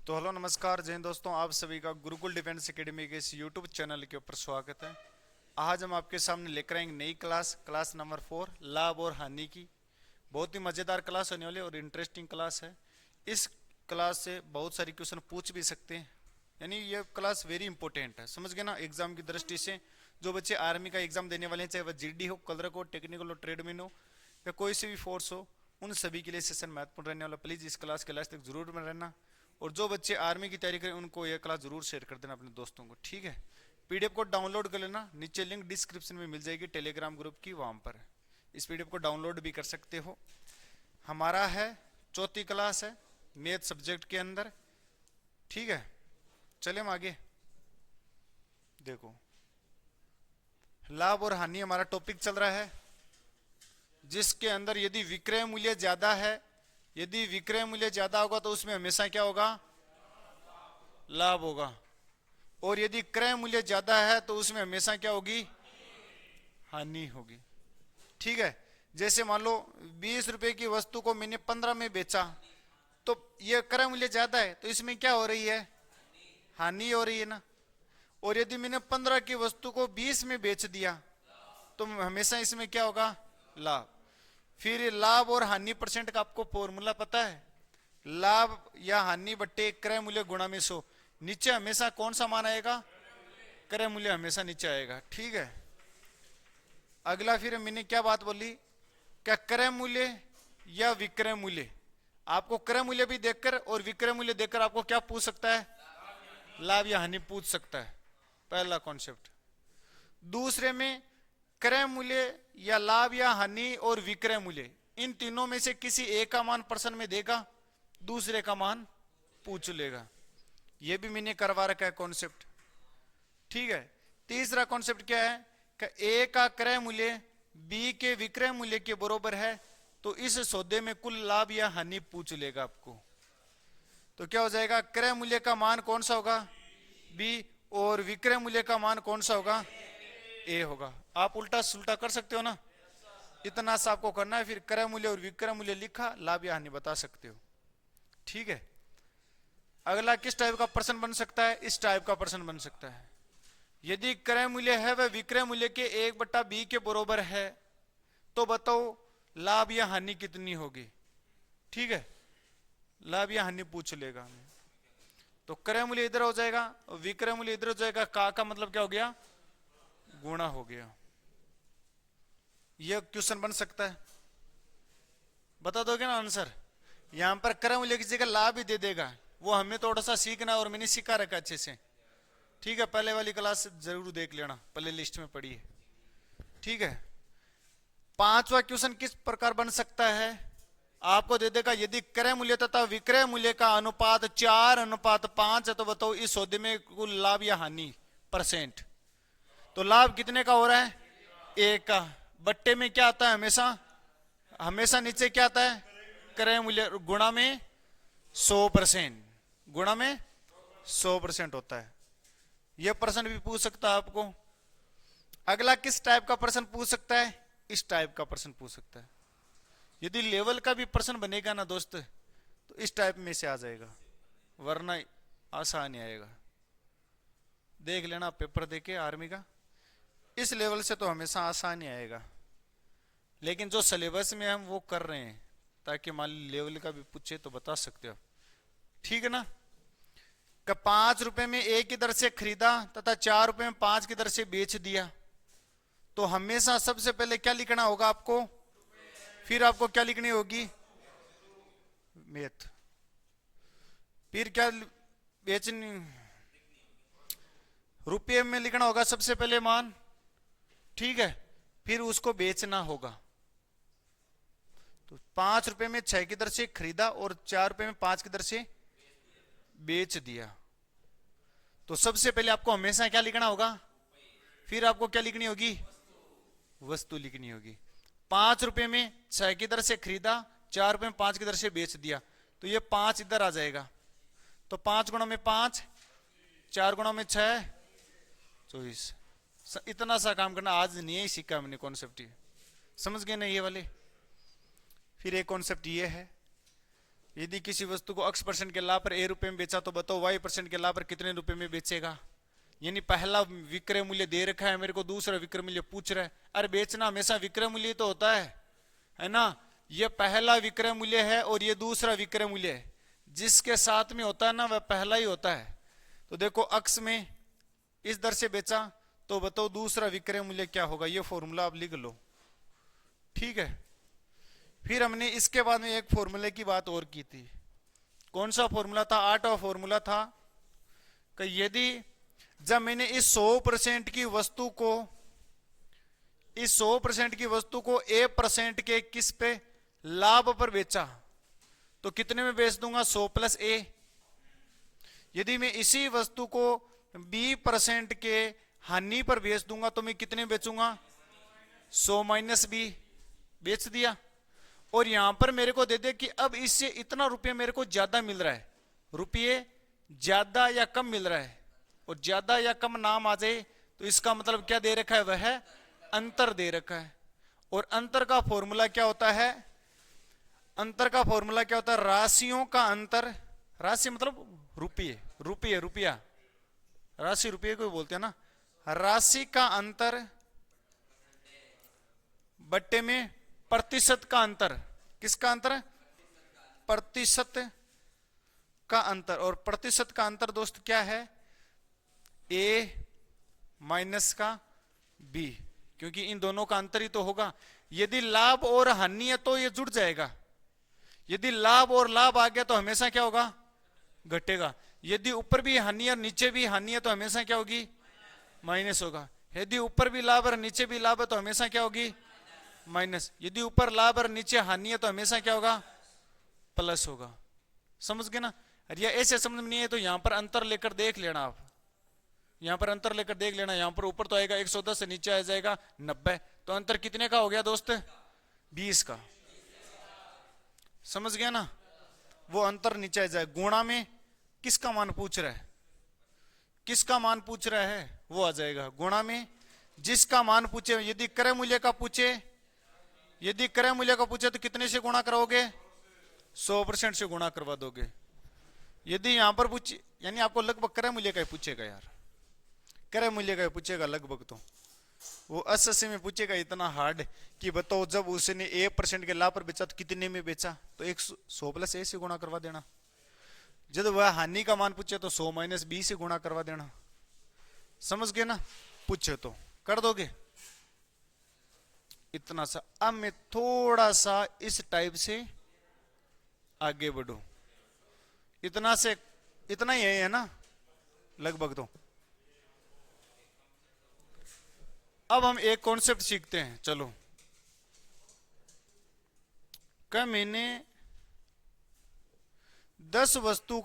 तो हेलो नमस्कार जय हिंद दोस्तों, आप सभी का गुरुकुल डिफेंस एकेडमी के इस यूट्यूब चैनल के ऊपर स्वागत है। आज हम आपके सामने लेकर आएंगे नई क्लास नंबर 4 लाभ और हानि की। बहुत ही मज़ेदार क्लास होने वाली और इंटरेस्टिंग क्लास है। इस क्लास से बहुत सारी क्वेश्चन पूछ भी सकते हैं, यानी ये क्लास वेरी इंपॉर्टेंट है, समझ गए ना। एग्जाम की दृष्टि से जो बच्चे आर्मी का एग्जाम देने वाले हैं, चाहे वह जीडी हो, क्लर्क हो, टेक्निकल हो, ट्रेडमैन हो या कोई सी भी फोर्स हो, उन सभी के लिए सेशन महत्वपूर्ण रहने वाला। प्लीज़ इस क्लास के लास्ट तक जरूर में रहना, और जो बच्चे आर्मी की तैयारी करें उनको यह क्लास जरूर शेयर कर देना अपने दोस्तों को, ठीक है। पीडीएफ को डाउनलोड कर लेना, नीचे लिंक डिस्क्रिप्शन में मिल जाएगी टेलीग्राम ग्रुप की, वहां पर इस पीडीएफ को डाउनलोड भी कर सकते हो। हमारा है चौथी क्लास है मैथ सब्जेक्ट के अंदर, ठीक है। चले हम आगे। देखो, लाभ और हानि हमारा टॉपिक चल रहा है, जिसके अंदर यदि विक्रय मूल्य ज्यादा है, यदि विक्रय मूल्य ज्यादा होगा तो उसमें हमेशा क्या होगा? लाभ होगा। और यदि क्रय मूल्य ज्यादा है तो उसमें हमेशा क्या होगी? हानि होगी, ठीक है। जैसे मान लो 20 रुपए की वस्तु को मैंने 15 में बेचा, तो ये क्रय मूल्य ज्यादा है तो इसमें क्या हो रही है? हानि हो रही है ना। और यदि मैंने 15 की वस्तु को 20 में बेच दिया तो हमेशा इसमें क्या होगा? लाभ। फिर लाभ और हानि परसेंट का आपको फॉर्मूला पता है? लाभ या हानि बट्टे क्रय मूल्य गुणा में 100। नीचे हमेशा कौन सा मान आएगा? क्रय मूल्य हमेशा नीचे आएगा, ठीक है। अगला फिर मैंने क्या बात बोली, क्या क्रय मूल्य या विक्रय मूल्य? आपको क्रय मूल्य भी देखकर और विक्रय मूल्य देखकर आपको क्या पूछ सकता है? लाभ या हानि पूछ सकता है, पहला कॉन्सेप्ट। दूसरे में क्रय मूल्य या लाभ या हानि और विक्रय मूल्य, इन तीनों में से किसी एक का मान प्रश्न में देगा, दूसरे का मान पूछ लेगा। यह भी मैंने करवा रखा है कॉन्सेप्ट, ठीक है। तीसरा कॉन्सेप्ट क्या है कि ए का क्रय मूल्य बी के विक्रय मूल्य के बराबर है, तो इस सौदे में कुल लाभ या हानि पूछ लेगा आपको। तो क्या हो जाएगा? क्रय मूल्य का मान कौन सा होगा? बी। और विक्रय मूल्य का मान कौन सा होगा? ए होगा। आप उल्टा सुल्टा कर सकते हो ना, इतना सा आपको करना है, फिर क्रय मूल्य और विक्रय मूल्य लिखा, लाभ या हानि बता सकते हो, ठीक है। अगला किस टाइप का प्रश्न बन सकता है? इस टाइप का प्रश्न बन सकता है, यदि क्रय मूल्य है वह विक्रय मूल्य के 1/b के बराबर है, तो बताओ लाभ या हानि कितनी होगी, ठीक है। लाभ या हानि पूछ लेगा हमें। तो क्रय मूल्य इधर हो जाएगा और विक्रय मूल्य इधर हो जाएगा, का मतलब क्या हो गया? गुणा हो गया। यह क्वेश्चन बन सकता है, बता दोगे ना आंसर? यहां पर क्रय मूल्य की जगह लाभ ही दे देगा, वो हमें थोड़ा सा सीखना और मैंने सिखा रखा अच्छे से, ठीक है। पहले वाली क्लास जरूर देख लेना, प्ले लिस्ट में पड़ी है, ठीक है। पांचवा क्वेश्चन किस प्रकार बन सकता है? आपको दे देगा यदि क्रय मूल्य तथा विक्रय मूल्य का अनुपात 4:5 है, तो बताओ इस सौदे में कुल लाभ या हानि परसेंट। तो लाभ कितने का हो रहा है? एक का। बट्टे में क्या आता है? हमेशा हमेशा नीचे क्या आता है? क्रय मूल्य गुणा में 100%, गुणा में 100% होता है। यह प्रश्न भी पूछ सकता है आपको। अगला किस टाइप का प्रश्न पूछ सकता है? इस टाइप का प्रश्न पूछ सकता है। यदि लेवल का भी प्रश्न बनेगा ना दोस्त, तो इस टाइप में से आ जाएगा, वरना आसान नहीं आएगा। देख लेना पेपर देके आर्मी का, इस लेवल से तो हमेशा आसान ही आएगा, लेकिन जो सिलेबस में हम वो कर रहे हैं, ताकि मान ली लेवल का भी पूछे तो बता सकते हो, ठीक है ना। कि 5 रुपए में एक की दर से खरीदा तथा 4 रुपए में 5 की दर से बेच दिया, तो हमेशा सबसे पहले क्या लिखना होगा आपको? फिर आपको क्या लिखनी होगी? मैथ। फिर क्या बेचनी? रुपये में लिखना होगा सबसे पहले मान, ठीक है। फिर उसको बेचना होगा। तो 5 रुपए में 6 की दर से खरीदा और 4 रुपए में 5 की दर से बेच दिया, तो सबसे पहले आपको हमेशा क्या लिखना होगा? फिर आपको क्या लिखनी होगी? वस्तु लिखनी होगी। 5 रुपए में 6 की दर से खरीदा, 4 रुपए में 5 की दर से बेच दिया, तो ये 5 इधर आ जाएगा। तो 5 गुणा में 5, 4 गुणा में 6, 24। इतना सा काम करना आज नहीं ही सीखा हमने कॉन्सेप्ट, समझ गए ना ये वाले। फिर एक कॉन्सेप्ट ये है, यदि किसी वस्तु को x% के लाभ पर a रुपए में बेचा तो बताओ y% के लाभ पर कितने रुपए में बेचेगा। यानी पहला विक्रय मूल्य दे रखा है मेरे को, दूसरा विक्रय मूल्य पूछ रहा है। अरे बेचना हमेशा विक्रय मूल्य तो होता है ना। ये पहला विक्रय मूल्य है और ये दूसरा विक्रय मूल्य है, जिसके साथ में होता है ना वह पहला ही होता है। तो देखो x में इस दर से बेचा तो बताओ दूसरा विक्रय मूल्य क्या होगा। ये फॉर्मूला आप लिख लो, ठीक है। फिर हमने इसके बाद में एक फॉर्मूले की बात और की थी। कौन सा फॉर्मूला था? 8वां फॉर्मूला था कि यदि जब मैंने इस 100% की वस्तु को, इस 100% की वस्तु को a% के किस पे लाभ पर बेचा तो कितने में बेच दूंगा? 100 + a। यदि मैं इसी वस्तु को b% के हानि पर बेच दूंगा तो मैं कितने बेचूंगा? 100 - b। बेच दिया। और यहां पर मेरे को दे दे कि अब इससे इतना रुपये मेरे को ज्यादा मिल रहा है, रुपये ज्यादा या कम मिल रहा है, और ज्यादा या कम नाम आ जाए तो इसका मतलब क्या दे रखा है? वह अंतर दे रखा है। और अंतर का फॉर्मूला क्या होता है? अंतर का फॉर्मूला क्या होता है? राशियों का अंतर। राशि मतलब रुपये, रुपये रुपया, राशि रुपये को बोलते हैं ना। राशि का अंतर बट्टे में प्रतिशत का अंतर। किसका अंतर? प्रतिशत का अंतर। और प्रतिशत का अंतर दोस्त क्या है? a - का b, क्योंकि इन दोनों का अंतर ही तो होगा। यदि लाभ और हानि है तो ये जुड़ जाएगा। यदि लाभ और लाभ आ गया तो हमेशा क्या होगा? घटेगा। यदि ऊपर भी हानि और नीचे भी हानि है तो हमेशा क्या होगी? माइनस होगा। यदि ऊपर भी लाभ और नीचे भी लाभ है तो हमेशा क्या होगी? माइनस। यदि ऊपर लाभ और नीचे हानि है तो हमेशा क्या होगा? प्लस होगा। समझ गए ना। या ऐसे समझ में नहीं है तो यहां पर अंतर लेकर देख लेना आप। यहां पर अंतर लेकर देख लेना। यहां पर ऊपर तो आएगा 110 से नीचे आ जाएगा 90, तो अंतर कितने का हो गया दोस्त? 20 का। समझ गया ना। वो अंतर नीचे आ जाए। गुणा में किसका मान पूछ रहा है? किसका मान पूछ रहा है? वो आ जाएगा गुणा में जिसका मान पूछे। यदि क्रय मूल्य का पूछे, यदि क्रय मूल्य का पूछे तो कितने से गुणा कराओगे? 100% से गुणा करवा दोगे। यदि यहां पर पूछे, यानी आपको लगभग क्रय मूल्य का ही पूछेगा यार, क्रय मूल्य का ही पूछेगा लगभग। तो वो 80 में पूछेगा इतना हार्ड कि बताओ जब उसने 1% के लाभ पर बेचा तो कितने में बेचा, तो 100 + a से गुणा करवा देना। जब वह हानि का मान पूछे तो 100 - b से गुणा करवा देना। समझ गए ना। पूछे तो कर दोगे इतना सा। अब मैं थोड़ा सा इस टाइप से आगे बढ़ू। इतना से इतना ही है ना लगभग। तो अब हम एक कॉन्सेप्ट सीखते हैं। चलो, क्या मैंने 10 वस्तु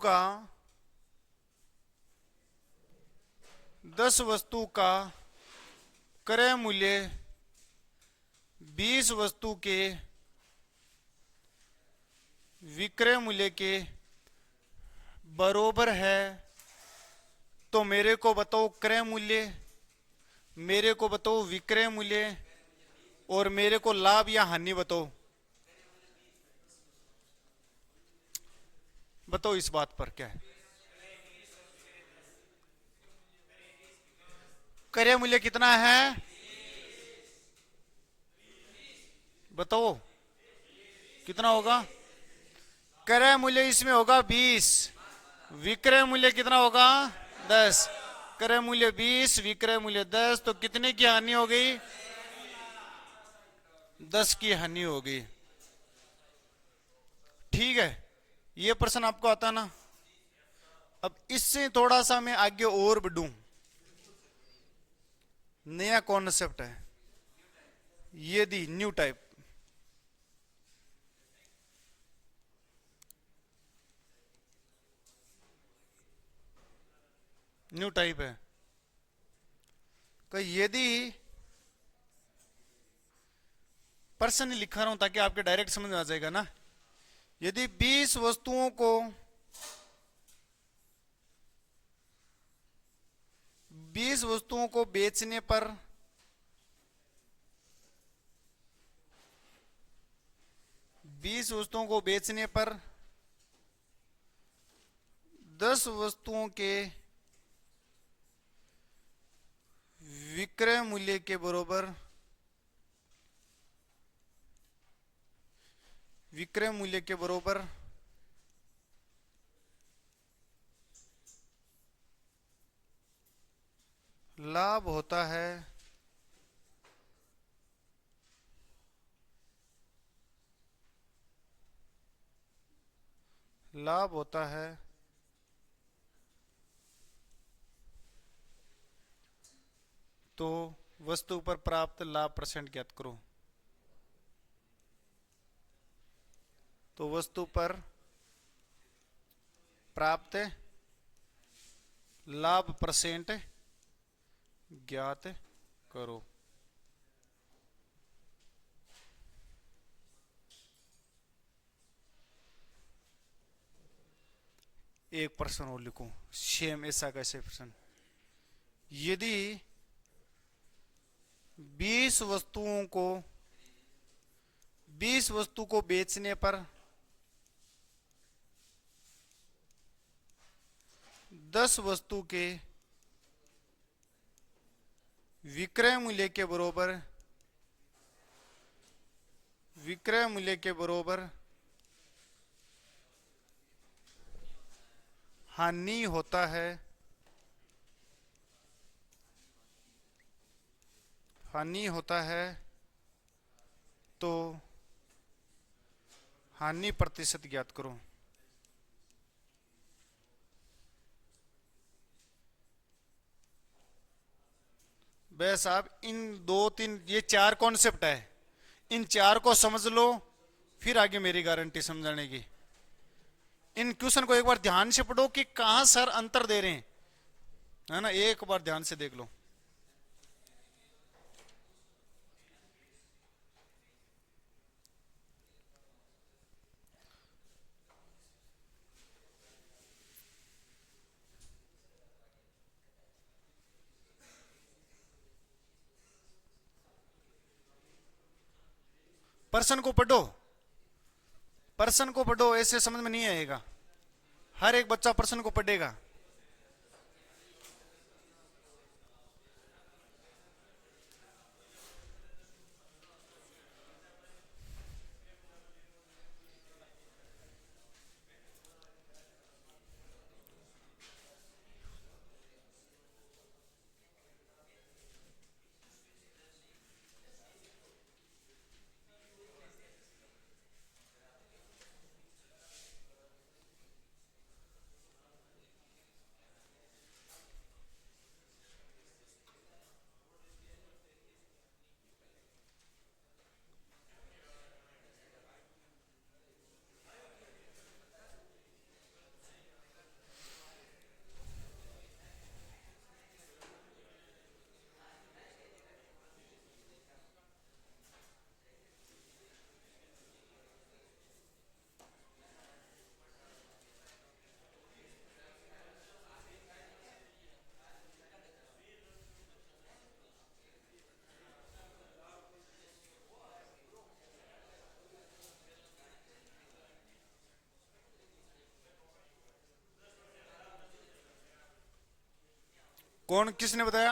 का क्रय मूल्य 20 वस्तु के विक्रय मूल्य के बरोबर है, तो मेरे को बताओ क्रय मूल्य, मेरे को बताओ विक्रय मूल्य, और मेरे को लाभ या हानि बताओ। बताओ इस बात पर क्या है? क्रय मूल्य कितना है? बताओ कितना होगा? क्रय मूल्य इसमें होगा 20, विक्रय मूल्य कितना होगा? 10। क्रय मूल्य 20, विक्रय मूल्य 10, तो कितने की हानि हो गई? 10 की हानि हो गई। ठीक है, ये प्रश्न आपको आता ना। अब इससे थोड़ा सा मैं आगे और बढ़ूं। नया कॉन्सेप्ट है यदि न्यू टाइप। न्यू टाइप है कि यदि प्रश्न लिखा रहा हूं ताकि आपके डायरेक्ट समझ में आ जाएगा ना। यदि 20 वस्तुओं को 20 वस्तुओं को बेचने पर 20 वस्तुओं को बेचने पर 10 वस्तुओं के विक्रय मूल्य के बराबर लाभ होता है तो वस्तु पर प्राप्त लाभ परसेंट ज्ञात करो। तो वस्तु पर प्राप्त लाभ परसेंट ज्ञात करो। एक प्रश्न और लिखो, सेम ऐसा कैसे प्रश्न। यदि 20 वस्तु को बेचने पर 10 वस्तु के विक्रय मूल्य के बराबर हानि होता है तो हानि प्रतिशत ज्ञात करो। बस साहब इन 2-3 ये 4 कॉन्सेप्ट है, इन 4 को समझ लो, फिर आगे मेरी गारंटी समझाने की। इन क्वेश्चन को एक बार ध्यान से पढ़ो कि कहां सर अंतर दे रहे हैं, है ना, एक बार ध्यान से देख लो। पर्सन को पढ़ो, ऐसे समझ में नहीं आएगा। हर एक बच्चा पर्सन को पढ़ेगा। कौन, किसने बताया?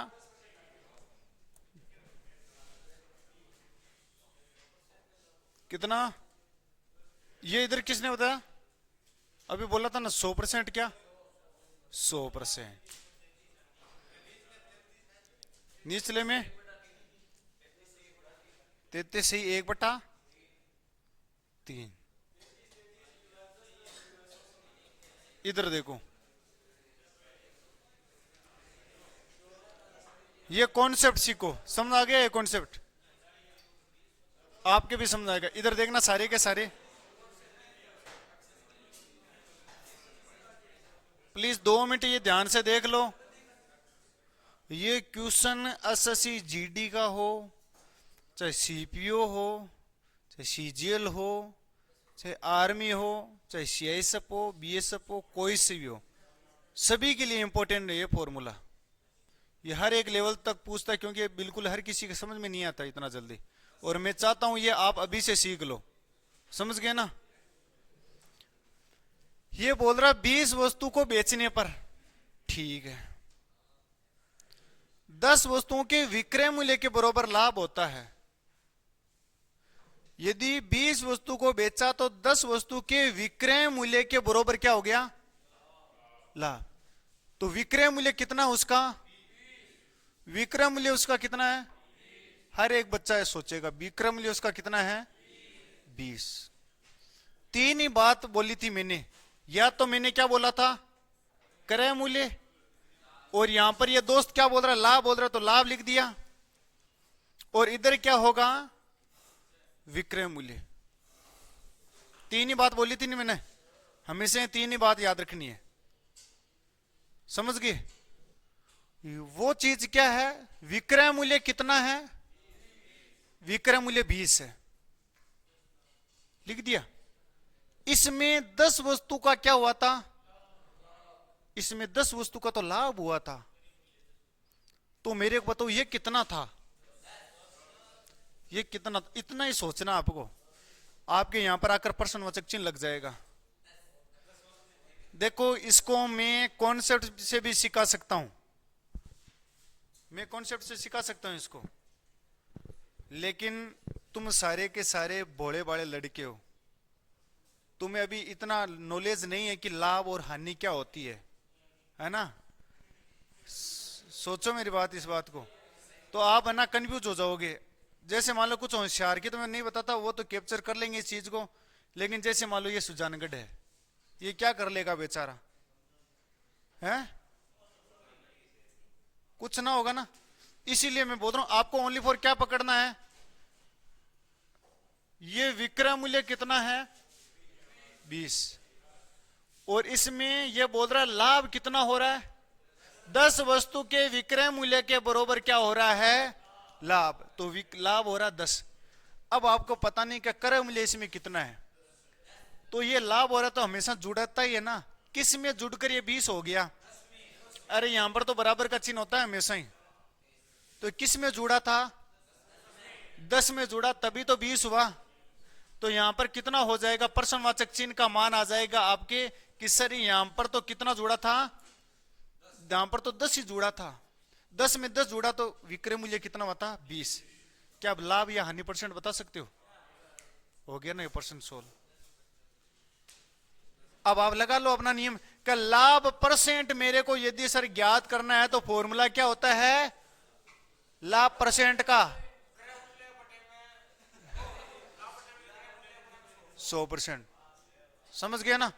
कितना? ये इधर किसने बताया? अभी बोला था ना 100%। क्या 100%? निचले में 33 ही 1/3। इधर देखो, ये कॉन्सेप्ट सीखो। समझ आ गया? ये कॉन्सेप्ट आपके भी समझ आएगा। इधर देखना, सारे के सारे प्लीज 2 मिनट ये ध्यान से देख लो। ये क्वेश्चन एसएससी जीडी का हो, चाहे सीपीओ हो, चाहे सीजीएल हो, चाहे आर्मी हो, चाहे सीआईएसएफ हो, बीएसएफ हो, कोई से भी हो, सभी के लिए इंपॉर्टेंट है ये फॉर्मूला। ये हर एक लेवल तक पूछता है, क्योंकि बिल्कुल हर किसी के समझ में नहीं आता इतना जल्दी। और मैं चाहता हूं ये आप अभी से सीख लो। समझ गए ना? ये बोल रहा 20 वस्तु को बेचने पर, ठीक है, 10 वस्तुओं के विक्रय मूल्य के बराबर लाभ होता है। यदि 20 वस्तु को बेचा तो 10 वस्तु के विक्रय मूल्य के बराबर क्या हो गया? लाभ। तो विक्रय मूल्य कितना उसका? विक्रय मूल्य उसका कितना है? हर एक बच्चा ये सोचेगा विक्रय मूल्य उसका कितना है? 20। तीन ही बात बोली थी मैंने, या तो मैंने क्या बोला था? क्रय मूल्य, और यहां पर ये दोस्त क्या बोल रहा है? लाभ बोल रहा है, तो लाभ लिख दिया। और इधर क्या होगा? विक्रय मूल्य। तीन ही बात बोली थी नहीं मैंने? हमेशा तीन ही बात याद रखनी है, समझ गए? वो चीज क्या है? विक्रय मूल्य कितना है? विक्रय मूल्य 20 है, लिख दिया। इसमें 10 वस्तु का क्या हुआ था? इसमें 10 वस्तु का तो लाभ हुआ था। तो मेरे को बताओ ये कितना था? ये कितना? इतना ही सोचना आपको, आपके यहां पर आकर प्रश्नवाचक चिन्ह लग जाएगा। देखो इसको मैं कॉन्सेप्ट से भी सिखा सकता हूं, मैं कॉन्सेप्ट से सिखा सकता हूं इसको, लेकिन तुम सारे के सारे भोले भाले लड़के हो, तुम्हें अभी इतना नॉलेज नहीं है कि लाभ और हानि क्या होती है ना? सोचो मेरी बात, इस बात को, तो आप है ना कंफ्यूज हो जाओगे। जैसे मान लो कुछ होशियार की तो मैं नहीं बताता, वो तो कैप्चर कर लेंगे इस चीज को, लेकिन जैसे मान लो ये सुजानगढ़ है, ये क्या कर लेगा बेचारा? है कुछ ना होगा ना। इसीलिए मैं बोल रहा हूं आपको ओनली फॉर क्या पकड़ना है? ये विक्रय मूल्य कितना है? 20। और इसमें ये बोल रहा है लाभ कितना हो रहा है? 10 वस्तु के विक्रय मूल्य के बराबर क्या हो रहा है? लाभ। तो लाभ हो रहा है 10। अब आपको पता नहीं कि क्रय मूल्य इसमें कितना है, तो ये लाभ हो रहा तो हमेशा जुड़ता ही है ना। किस में जुड़कर ये 20 हो गया? अरे यहां पर तो बराबर का चिन्ह होता है हमेशा ही, तो किस में जुड़ा था? 10 में जुड़ा, तभी तो 20 हुआ। तो यहां पर कितना हो जाएगा? प्रश्नवाचक चिन्ह का मान आ जाएगा आपके कि सर यहां पर तो कितना जुड़ा था? यहां पर तो 10 ही जुड़ा था, 10 में 10 जुड़ा, तो विक्रय मूल्य कितना हुआ था? 20। क्या आप लाभ या हानि परसेंट बता सकते हो गया ना ये परसेंट सोल्व। अब आप लगा लो अपना नियम का लाभ परसेंट मेरे को यदि सर ज्ञात करना है तो फॉर्मूला क्या होता है? लाभ परसेंट का 100%। समझ गया ना?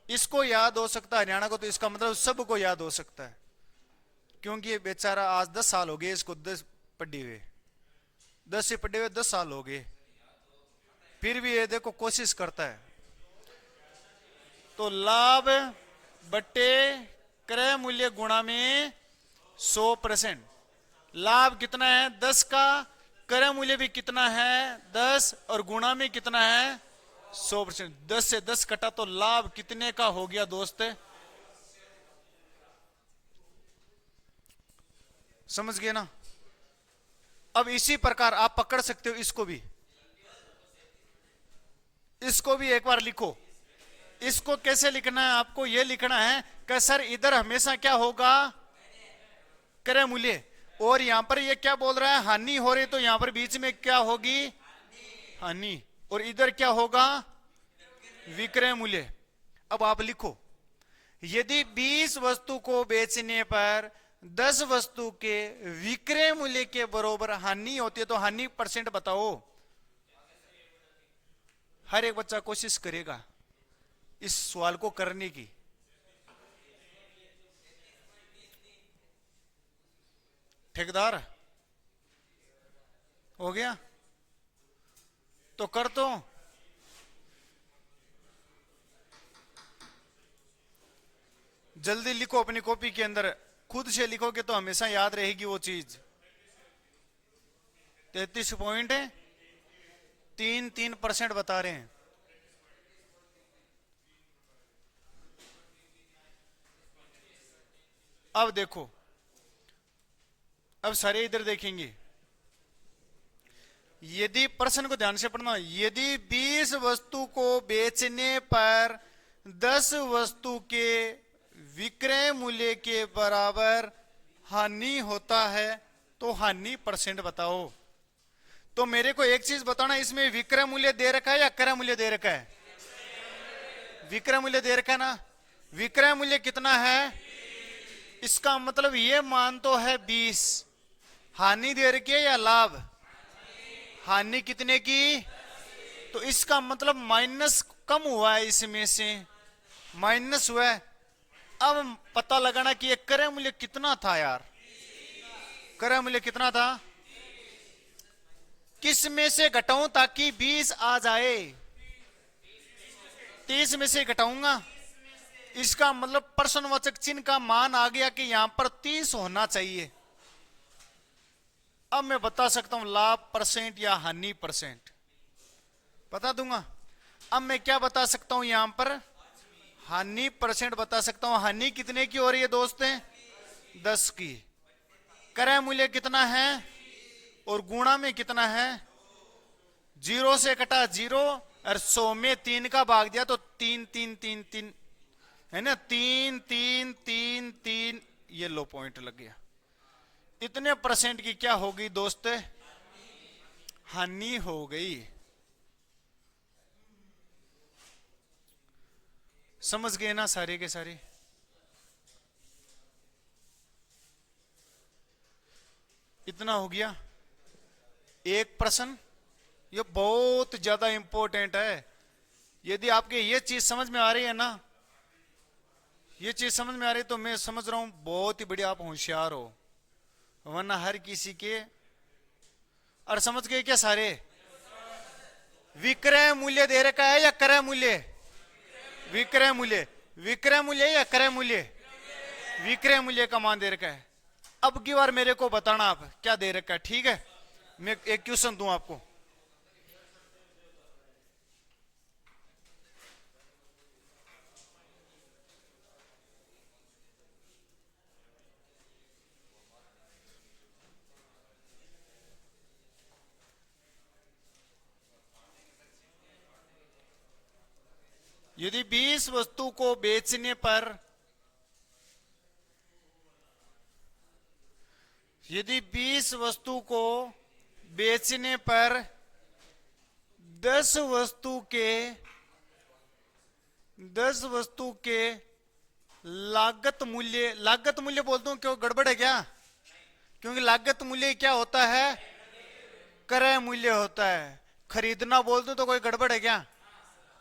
इसको याद हो सकता है हरियाणा को, तो इसका मतलब सबको याद हो सकता है, क्योंकि ये बेचारा आज 10 साल हो गए इसको 10 पढ़े हुए, 10 से पढ़े हुए 10 साल हो गए, फिर भी ये देखो कोशिश करता है। तो लाभ बट्टे क्रय मूल्य गुणा में 100%। लाभ कितना है? 10 का, क्रय मूल्य भी कितना है? 10, और गुणा में कितना है? 100%। 10 से 10 कटा तो लाभ कितने का हो गया दोस्त? समझ गए ना? अब इसी प्रकार आप पकड़ सकते हो इसको भी, इसको भी एक बार लिखो। इसको कैसे लिखना है आपको? यह लिखना है कि सर इधर हमेशा क्या होगा? क्रय मूल्य, और यहां पर ये क्या बोल रहा है? हानि हो रही, तो यहां पर बीच में क्या होगी? हानि। और इधर क्या होगा? विक्रय मूल्य। अब आप लिखो, यदि 20 वस्तु को बेचने पर 10 वस्तु के विक्रय मूल्य के बराबर हानि होती है, तो हानि परसेंट बताओ। हर एक बच्चा कोशिश करेगा इस सवाल को करने की। ठेकेदार हो गया तो कर दो। जल्दी लिखो अपनी कॉपी के अंदर, खुद से लिखोगे तो हमेशा याद रहेगी वो चीज। 33.33% बता रहे हैं। अब देखो, अब सारे इधर देखेंगे, यदि प्रश्न को ध्यान से पढ़ना, यदि 20 वस्तु को बेचने पर 10 वस्तु के विक्रय मूल्य के बराबर हानि होता है तो हानि परसेंट बताओ। तो मेरे को एक चीज बताना, इसमें विक्रय मूल्य दे रखा है या क्रय मूल्य दे रखा है? विक्रय मूल्य दे रखा है ना। विक्रय मूल्य कितना है? इसका मतलब ये मान तो है 20। हानि दे रखी है या लाभ? हानि कितने की? तो इसका मतलब माइनस कम हुआ है, इसमें से माइनस हुआ है। अब पता लगाना कि ये क्रय मूल्य कितना था यार। क्रय मूल्य कितना था? किस में से घटाऊं ताकि 20 आ जाए? 30 में से घटाऊंगा। इसका मतलब प्रश्नवाचक चिन्ह का मान आ गया कि यहां पर 30 होना चाहिए। अब मैं बता सकता हूं लाभ परसेंट या हानि परसेंट, बता दूंगा। अब मैं क्या बता सकता हूं यहां पर? हानि परसेंट बता सकता हूं। हानि कितने की हो रही है दोस्तों? 10 की। क्रय मूल्य कितना है और गुणा में कितना है? 0 से कटा 0 और 100 में 3 का भाग दिया तो 3 3 3 3 है ना। 3 3 3 3 ये लो पॉइंट लग गया। इतने परसेंट की क्या हो गई दोस्त? हानि हो गई। समझ गए ना सारे के सारे? इतना हो गया एक प्रश्न। ये बहुत ज्यादा इंपॉर्टेंट है। यदि आपके ये चीज समझ में आ रही है ना, ये चीज समझ में आ रही है तो मैं समझ रहा हूं बहुत ही बढ़िया आप होशियार हो, वरना हर किसी के। और समझ गए क्या सारे? विक्रय मूल्य दे रखा है या क्रय मूल्य? विक्रय मूल्य। विक्रय मूल्य या क्रय मूल्य? विक्रय मूल्य का मान दे रखा है। अब की बार मेरे को बताना आप क्या दे रखा है, ठीक है? मैं एक क्वेश्चन दूं आपको। यदि 20 वस्तु को बेचने पर, यदि 20 वस्तु को बेचने पर 10 वस्तु के 10 वस्तु के लागत मूल्य, लागत मूल्य बोलता हूं क्यों, गड़बड़ है क्या? क्योंकि लागत मूल्य क्या होता है? क्रय मूल्य होता है। खरीदना बोल दूं तो कोई गड़बड़ है क्या?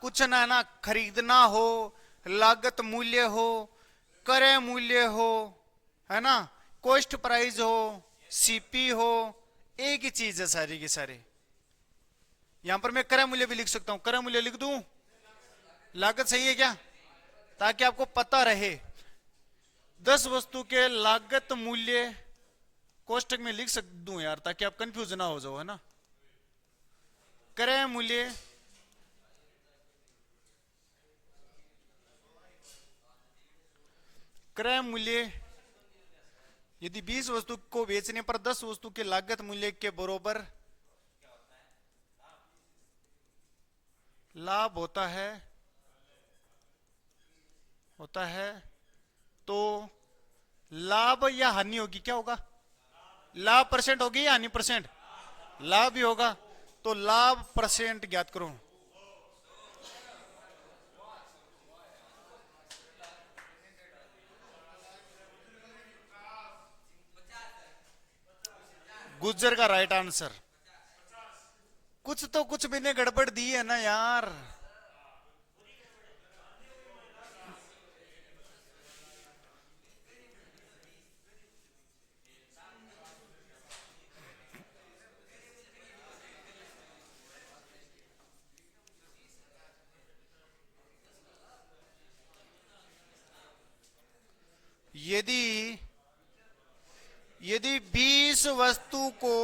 कुछ ना ना। खरीदना हो, लागत मूल्य हो, क्रय मूल्य हो, है ना, कॉस्ट प्राइस हो, सीपी हो, एक ही चीज है सारी की सारी। यहां पर मैं क्रय मूल्य भी लिख सकता हूं। क्रय मूल्य लिख दूं, लागत सही है क्या? ताकि आपको पता रहे। 10 वस्तु के लागत मूल्य कोष्टक में लिख दूं यार, ताकि आप कंफ्यूज ना हो जाओ, है ना। क्रय मूल्य क्रय मूल्य यदि 20 वस्तु को बेचने पर 10 वस्तु के लागत मूल्य के बराबर लाभ होता है तो लाभ या हानि होगी? क्या होगा? लाभ परसेंट होगी या हानि परसेंट? लाभ ही होगा। तो लाभ परसेंट ज्ञात करो। गुज्जर का राइट आंसर। कुछ तो कुछ मैंने गड़बड़ दी है ना यार। यदि यदि 20 वस्तु को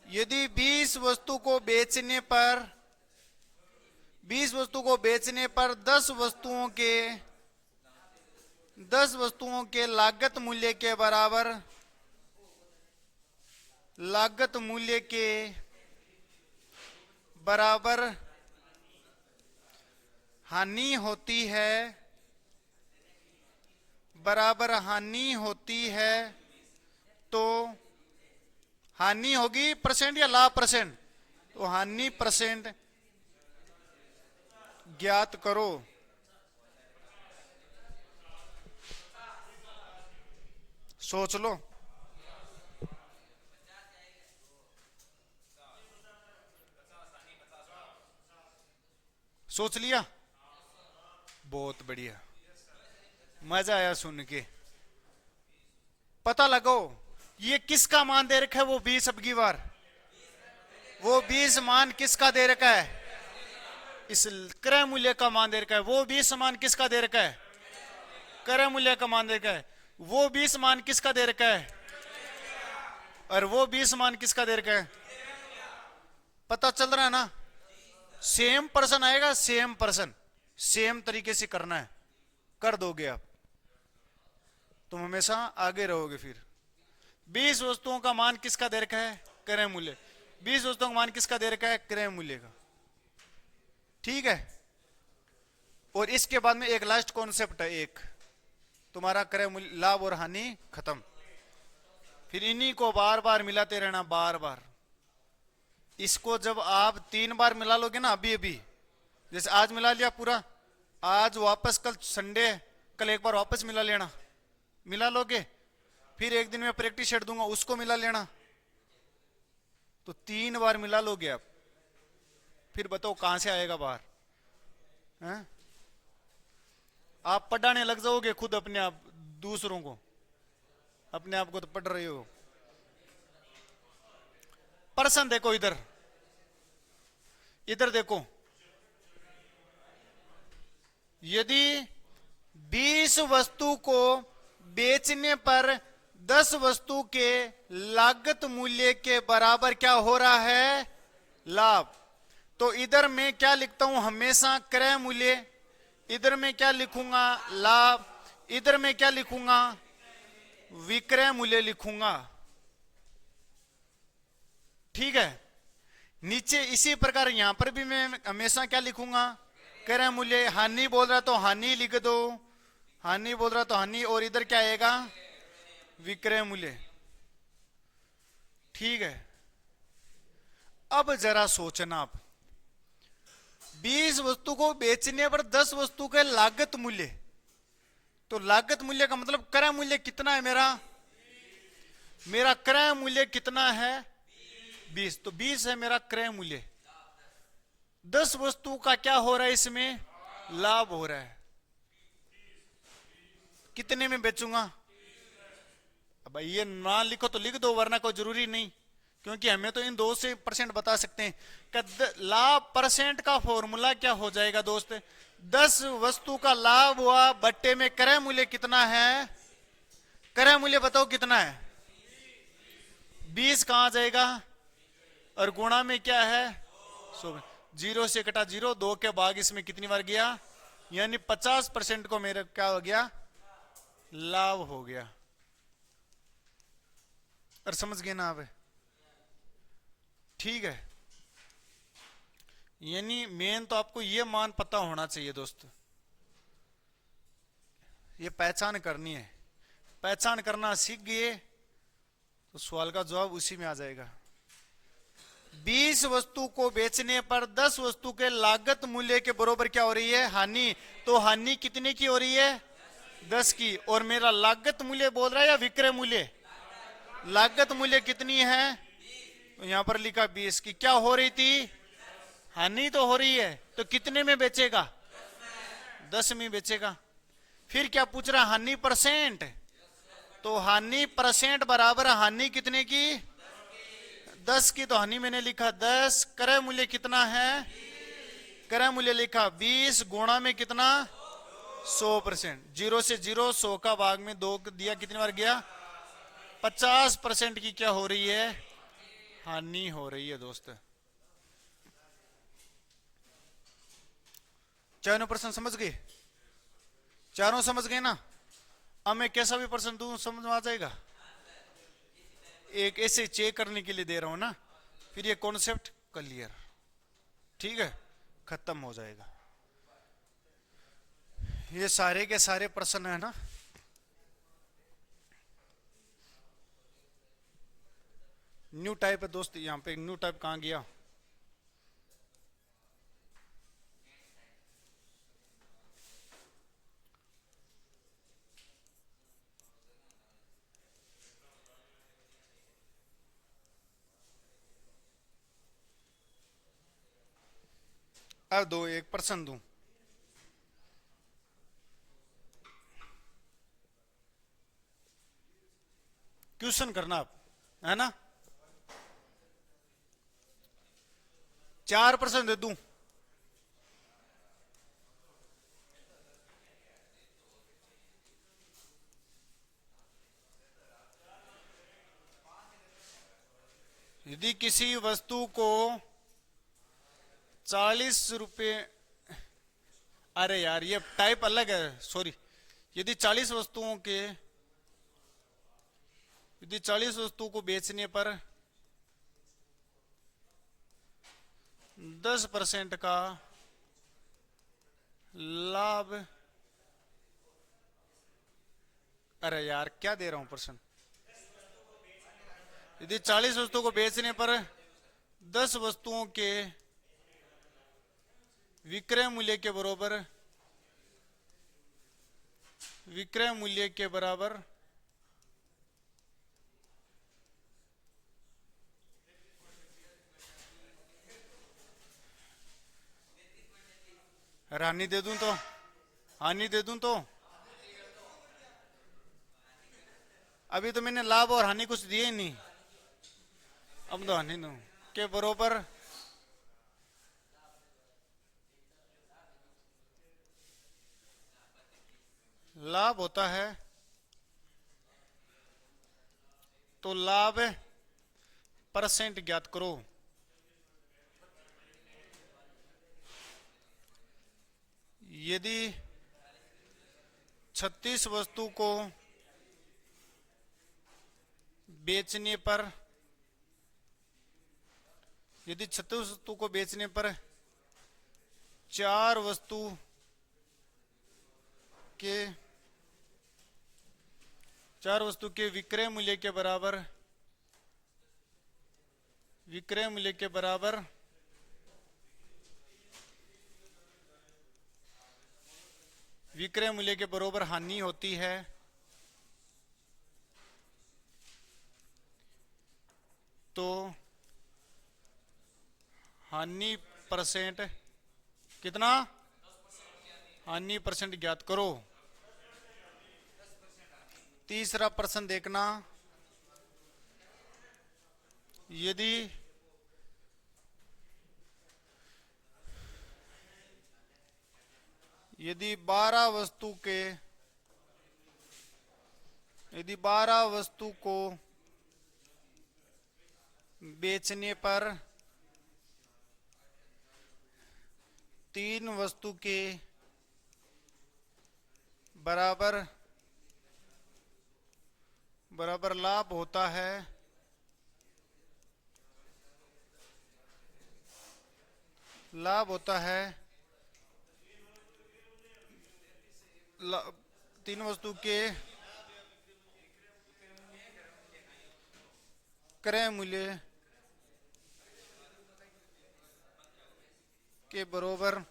यदि 20 वस्तु को बेचने पर 20 वस्तु को बेचने पर 10 वस्तुओं के लागत मूल्य के बराबर लागत मूल्य के बराबर हानि होती है बराबर हानि होती है, तो हानि होगी परसेंट या लाभ परसेंट, तो हानि परसेंट ज्ञात करो। सोच लो। सोच लिया? बहुत बढ़िया, मजा आया सुन के। पता लगाओ ये किसका मान दे रखा है, वो 20 अब की बार, वो 20 मान किसका दे रखा है, इस क्रय मूल्य का मान दे रखा है। वो 20 मान किसका दे रखा है, क्रय मूल्य का मान दे रखा है। वो 20 मान किसका दे रखा है, और वो 20 मान किसका दे रखा है। पता चल रहा है ना? सेम पर्सन आएगा, सेम पर्सन, सेम तरीके से करना है, कर दोगे आप, तुम हमेशा आगे रहोगे। फिर 20 वस्तुओं का मान किसका दे रखा है, क्रय मूल्य। 20 वस्तुओं का मान किसका दे रखा है, क्रय मूल्य का। ठीक है। और इसके बाद में एक लास्ट कॉन्सेप्ट है, एक तुम्हारा क्रय मूल्य, लाभ और हानि खत्म। फिर इन्हीं को बार बार मिलाते रहना, बार बार। इसको जब आप 3 बार मिला लोगे ना, अभी अभी जैसे आज मिला लिया पूरा, आज वापस, कल संडे, कल एक बार वापस मिला लेना, मिला लोगे। फिर एक दिन में प्रैक्टिस शेड दूंगा, उसको मिला लेना, तो 3 बार मिला लोगे आप। फिर बताओ कहां से आएगा बाहर, हैं? आप पढ़ाने लग जाओगे खुद अपने आप, दूसरों को, अपने आप को तो पढ़ रहे हो। पर्सन देखो इधर, इधर देखो, यदि 20 वस्तु को बेचने पर 10 वस्तु के लागत मूल्य के बराबर क्या हो रहा है, लाभ, तो इधर मैं क्या लिखता हूं, हमेशा क्रय मूल्य, इधर मैं क्या लिखूंगा, लाभ, इधर मैं क्या लिखूंगा, विक्रय मूल्य लिखूंगा। ठीक है। नीचे इसी प्रकार यहां पर भी मैं हमेशा क्या लिखूंगा, क्रय मूल्य। हानि बोल रहा तो हानि लिख दो, हानि बोल रहा तो हानि, और इधर क्या आएगा, विक्रय मूल्य। ठीक है। अब जरा सोचना आप, 20 वस्तु को बेचने पर 10 वस्तु के लागत मूल्य, तो लागत मूल्य का मतलब क्रय मूल्य कितना है मेरा, मेरा क्रय मूल्य कितना है 20, तो 20 है मेरा क्रय मूल्य। 10 वस्तु का क्या हो रहा है इसमें, लाभ हो रहा है। कितने में बेचूंगा, अब ये ना लिखो तो लिख दो, वरना कोई जरूरी नहीं, क्योंकि हमें तो इन 2 से परसेंट बता सकते हैं। लाभ परसेंट का फॉर्मूला क्या हो जाएगा दोस्त, 10 वस्तु का लाभ हुआ बट्टे में क्रय मूल्य कितना है, क्रय मूल्य बताओ कितना है, 20 कहां जाएगा, और गुणा में क्या है 100, 0 से कटा 0, 2 के भाग इसमें कितनी बार गया, यानी 50% को मेरा क्या हो गया, लाभ हो गया। और समझ गए ना आप? ठीक है। यानी मेन तो आपको ये मान पता होना चाहिए दोस्त, ये पहचान करनी है। पहचान करना सीख गए तो सवाल का जवाब उसी में आ जाएगा। 20 वस्तु को बेचने पर 10 वस्तु के लागत मूल्य के बराबर क्या हो रही है, हानि, तो हानि कितने की हो रही है, 10 की। और मेरा लागत मूल्य बोल रहा है या विक्रय मूल्य, लागत मूल्य कितनी है, तो यहां पर लिखा 20 की। क्या हो रही थी, हानि तो हो रही है, तो कितने में बेचेगा, 10 में बेचेगा। फिर क्या पूछ रहा, हानि परसेंट, तो हानि परसेंट बराबर हानि कितने की, 10 की, तो हानि मैंने लिखा 10। क्रय मूल्य कितना है, क्रय मूल्य लिखा 20, गुणा में कितना 100%, 0 से 0, 100 का भाग में 2 दिया, कितनी बार गया, 50% की क्या हो रही है, हानि हो रही है दोस्त। चारों प्रश्न समझ गए, चारों समझ गए ना? अब मैं कैसा भी प्रश्न दूं समझ में आ जाएगा, एक ऐसे चेक करने के लिए दे रहा हूं ना, फिर ये कॉन्सेप्ट क्लियर, ठीक है, खत्म हो जाएगा। ये सारे के सारे प्रश्न है ना। न्यू टाइप है दोस्त, यहाँ पे न्यू टाइप कहाँ गया? अब दो एक प्रश्न दूं। क्वेश्चन करना आप, है ना? 4% दे दूं? यदि किसी वस्तु को 40 रुपए, अरे यार ये टाइप अलग है, सॉरी। यदि 40 वस्तुओं के, यदि 40 वस्तुओं को बेचने पर 10% का लाभ, अरे यार क्या दे रहा हूं प्रश्न। यदि 40 वस्तुओं को बेचने पर 10 वस्तुओं के विक्रय मूल्य के बराबर, विक्रय मूल्य के बराबर हानि दे दूं तो, हानि दे दूं तो, अभी तो मैंने लाभ और हानि कुछ दिए ही नहीं, अब तो हानि दूं के बराबर लाभ होता है। तो लाभ परसेंट ज्ञात करो। यदि 36 वस्तु को बेचने पर, यदि 36 वस्तु को बेचने पर 4 वस्तु के, 4 वस्तु के विक्रय मूल्य के बराबर, विक्रय मूल्य के बराबर विक्रय मूल्य के बराबर हानि होती है, तो हानि परसेंट कितना, हानि परसेंट ज्ञात करो। तीसरा प्रश्न देखना। यदि यदि 12 वस्तु के, यदि 12 वस्तु को बेचने पर 3 वस्तु के बराबर बराबर लाभ होता है, लाभ होता है, 3 वस्तु के क्रय मूल्य के बराबर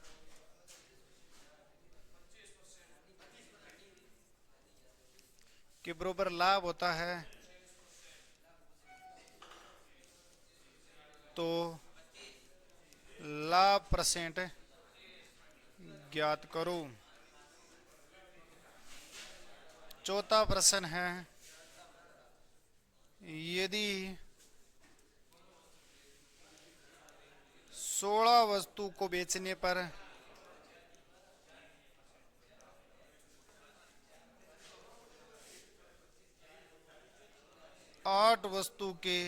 लाभ होता है, तो लाभ परसेंट ज्ञात करो। चौथा प्रश्न है। यदि 16 वस्तु को बेचने पर 8 वस्तु के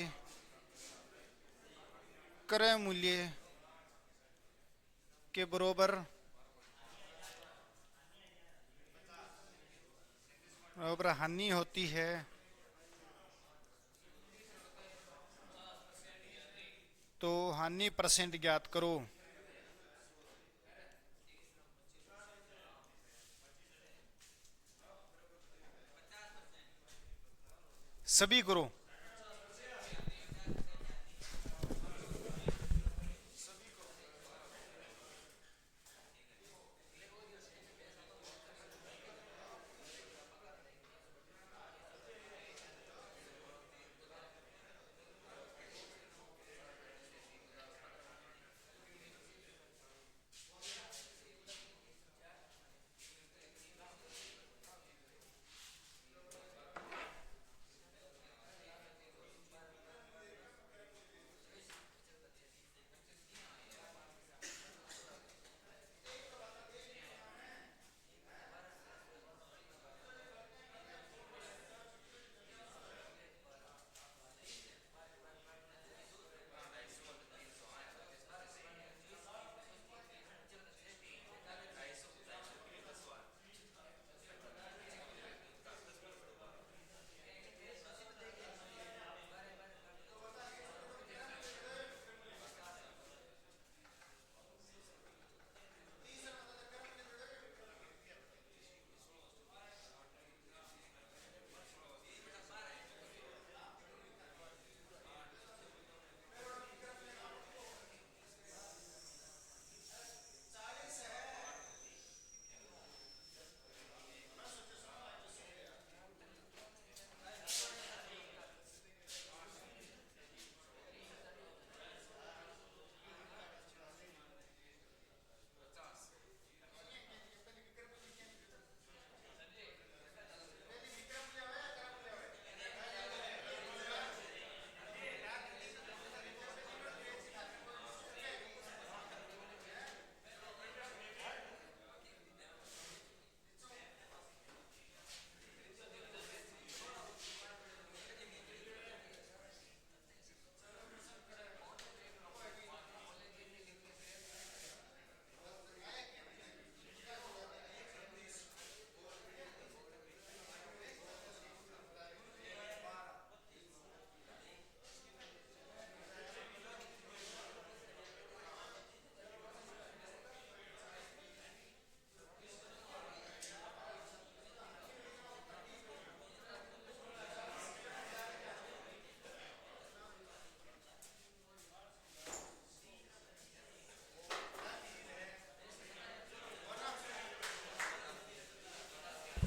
क्रय मूल्य के बराबर हानि होती है, तो हानि परसेंट ज्ञात करो। सभी करो।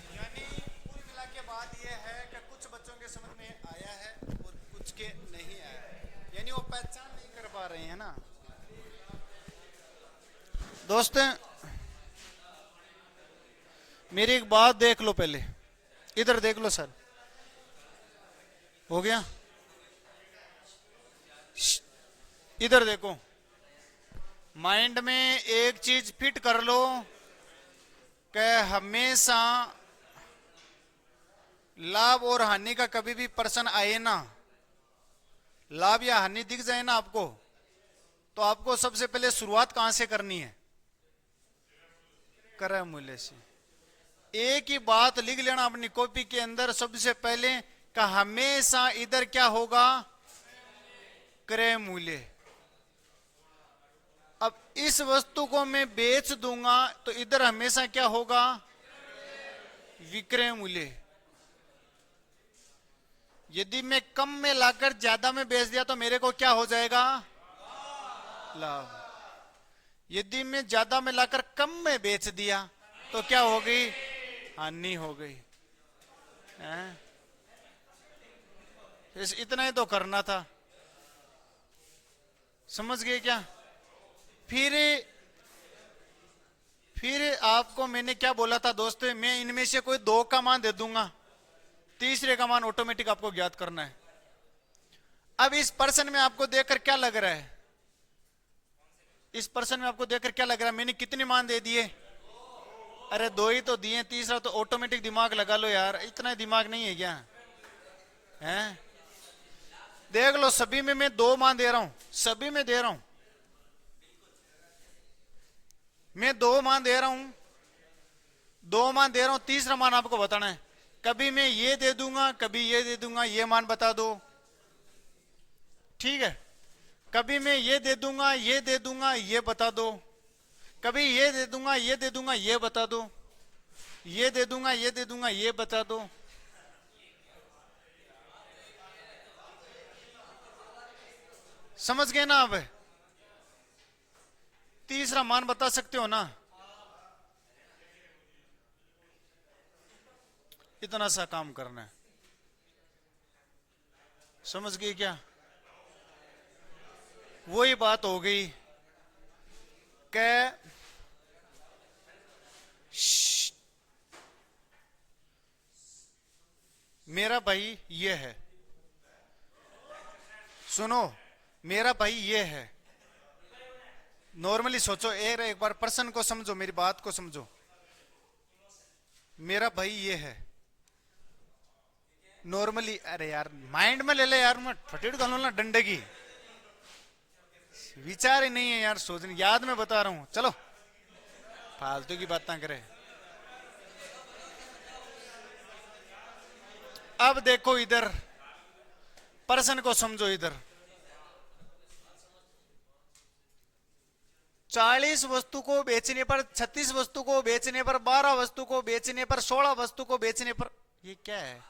यानी कुल मिला के बात यह है कि कुछ बच्चों के समझ में आया है और कुछ के नहीं आया है, यानी वो पहचान नहीं कर पा रहे हैं ना। दोस्त मेरी एक बात देख लो, पहले इधर देख लो सर, हो गया? इधर देखो, माइंड में एक चीज फिट कर लो कि हमेशा लाभ और हानि का कभी भी प्रश्न आए ना, लाभ या हानि दिख जाए ना आपको, तो आपको सबसे पहले शुरुआत कहां से करनी है? क्रय मूल्य से। एक ही बात लिख लेना अपनी कॉपी के अंदर सबसे पहले का हमेशा इधर क्या होगा? क्रय मूल्य। अब इस वस्तु को मैं बेच दूंगा तो इधर हमेशा क्या होगा? विक्रय मूल्य। यदि मैं कम में लाकर ज्यादा में बेच दिया तो मेरे को क्या हो जाएगा? लाभ। यदि मैं ज्यादा में लाकर कम में बेच दिया तो क्या हो गई? हानि हो गई। इतना ही तो करना था, समझ गए क्या? फिर आपको मैंने क्या बोला था दोस्त, मैं इनमें से कोई दो का मान दे दूंगा, तीसरे का मान ऑटोमेटिक आपको ज्ञात करना है। अब इस पर्सन में आपको देखकर क्या लग रहा है? इस पर्सन में आपको देखकर क्या लग रहा है? मैंने कितने मान दे दिए? अरे दो ही तो दिए, तीसरा तो ऑटोमेटिक दिमाग लगा लो यार, इतना दिमाग नहीं है क्या? हैं? देख लो, सभी में मैं दो मान दे रहा हूं, सभी में दे रहा हूं, मैं दो मान दे रहा हूं, दो मान दे रहा हूं, तीसरा मान आपको बताना है। कभी मैं ये दे दूंगा, कभी ये दे दूंगा, ये मान बता दो, ठीक है? कभी मैं ये दे दूंगा, ये दे दूंगा, ये बता दो, कभी ये दे दूंगा, ये दे दूंगा, ये बता दो, ये दे दूंगा, ये दे दूंगा, ये बता दो। समझ गए ना? अब तीसरा मान बता सकते हो ना? इतना सा काम करना है। समझ गए क्या? वही बात हो गई कि मेरा भाई ये है, सुनो, मेरा भाई ये है। नॉर्मली सोचो, एक बार पर्सन को समझो, मेरी बात को समझो। मेरा भाई ये है नॉर्मली। अरे यार माइंड में ले ले यार, मैं फटेड़ डालू ना डंडे की। विचार ही नहीं है यार, सोचने याद में बता रहा हूं। चलो फालतू की बात ना करे। अब देखो इधर, पर्सन को समझो। इधर 40 वस्तु को बेचने पर, 36 वस्तु को बेचने पर, 12 वस्तु को बेचने पर, 16 वस्तु को बेचने पर, ये क्या है?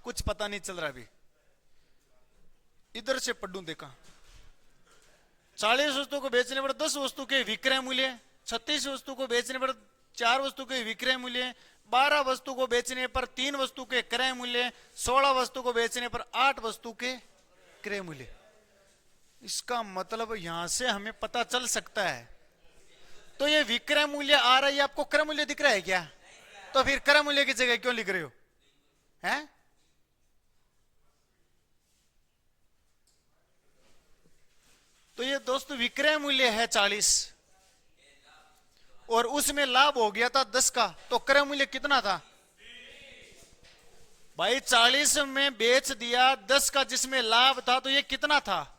कुछ पता नहीं चल रहा अभी। इधर से पढ़ू देखा, 40 वस्तु को बेचने पर 10 वस्तु के विक्रय मूल्य, 36 वस्तु को बेचने पर 4 वस्तु के विक्रय मूल्य, 12 वस्तु को बेचने पर 3 वस्तु के क्रय मूल्य, 16 वस्तु को बेचने पर 8 वस्तु के क्रय मूल्य। इसका मतलब यहां से हमें पता चल सकता है। तो ये विक्रय मूल्य आ रहा है, आपको क्रय मूल्य दिख रहा है क्या? तो फिर क्रय मूल्य की जगह क्यों लिख रहे हो? हैं? तो ये दोस्तों विक्रय मूल्य है 40 और उसमें लाभ हो गया था 10 का, तो क्रय मूल्य कितना था भाई? 40 में बेच दिया 10 का जिसमें लाभ था, तो ये कितना था?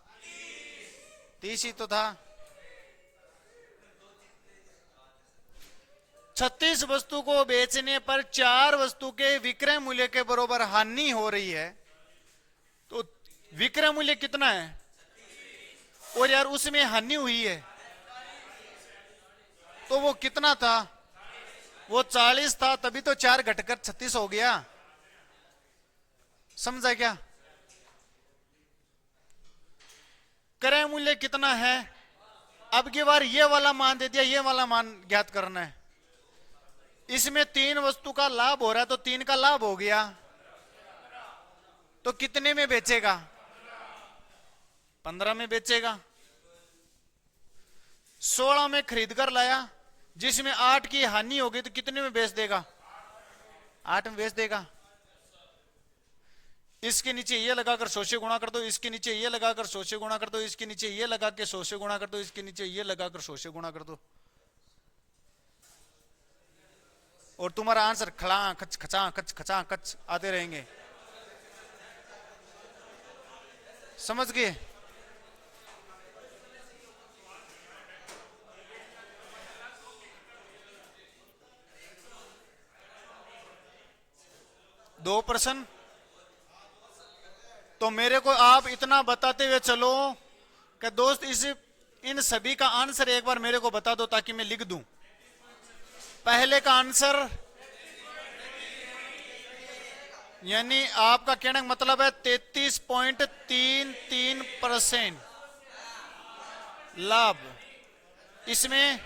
30 ही तो था। 36 वस्तु को बेचने पर 4 वस्तु के विक्रय मूल्य के बराबर हानि हो रही है, तो विक्रय मूल्य कितना है? और यार उसमें हानि हुई है, तो वो कितना था? वो 40 था, तभी तो 4 घटकर 36 हो गया। समझा क्या? क्रय मूल्य कितना है? अब की बार ये वाला मान दे दिया, ये वाला मान ज्ञात करना है। इसमें 3 वस्तु का लाभ हो रहा है, तो 3 का लाभ हो गया, तो कितने में बेचेगा? 15 में बेचेगा। 16 में खरीद कर लाया, जिसमें 8 की हानि हो गई, तो कितने में बेच देगा? 8 में बेच देगा। इसके नीचे ये लगाकर 100 से गुणा कर दो, इसके नीचे ये लगाकर 100 से गुणा कर दो, इसके नीचे ये लगा के 100 से गुणा कर दो, इसके नीचे ये लगाकर 100 से गुणा कर दो, और तुम्हारा आंसर खड़ा खच खचा खच खचा खच आते रहेंगे। समझ गए? दो प्रश्न। तो मेरे को आप इतना बताते हुए चलो कि दोस्त इन सभी का आंसर एक बार मेरे को बता दो, ताकि मैं लिख दूं। पहले का आंसर, यानी आपका कहने का मतलब है 33.33% लाभ। इसमें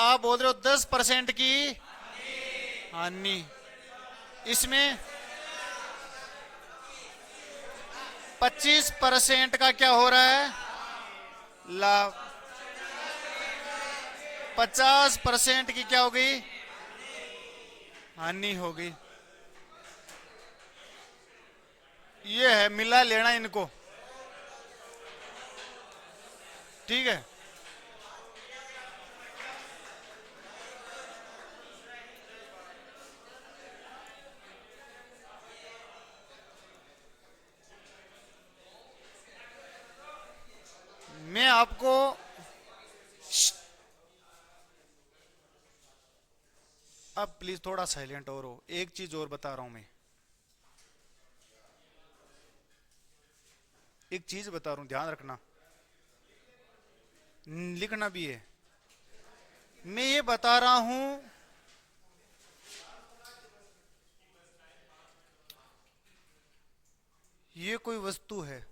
आप बोल रहे हो 10% की हानि। इसमें 25% का क्या हो रहा है? लाभ। 50% की क्या हो गई? हानि हो गई। ये है मिला लेना इनको, ठीक है? मैं आपको अब प्लीज थोड़ा साइलेंट और हो। एक चीज और बता रहा हूं मैं, एक चीज बता रहा हूं, ध्यान रखना, लिखना भी है। मैं ये बता रहा हूं ये कोई वस्तु है,